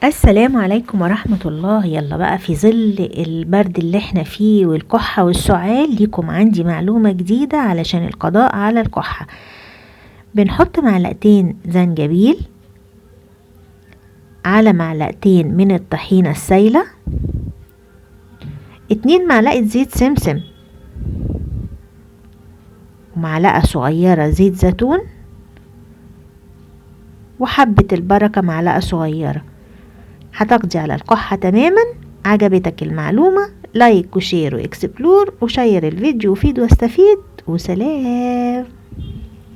السلام عليكم ورحمة الله. يلا بقى في ظل البرد اللي احنا فيه والكحة والسعال ليكم عندي معلومة جديدة علشان القضاء على الكحة. بنحط معلقتين زنجبيل على معلقتين من الطحينة السايلة، 2 معلقة زيت سمسم، ومعلقة صغيرة زيت زيتون، وحبة البركة معلقة صغيرة. هتقضي على الكحة تماما. عجبتك المعلومة؟ لايك وشير واكسبلور وشير الفيديو وفيد واستفيد، وسلام.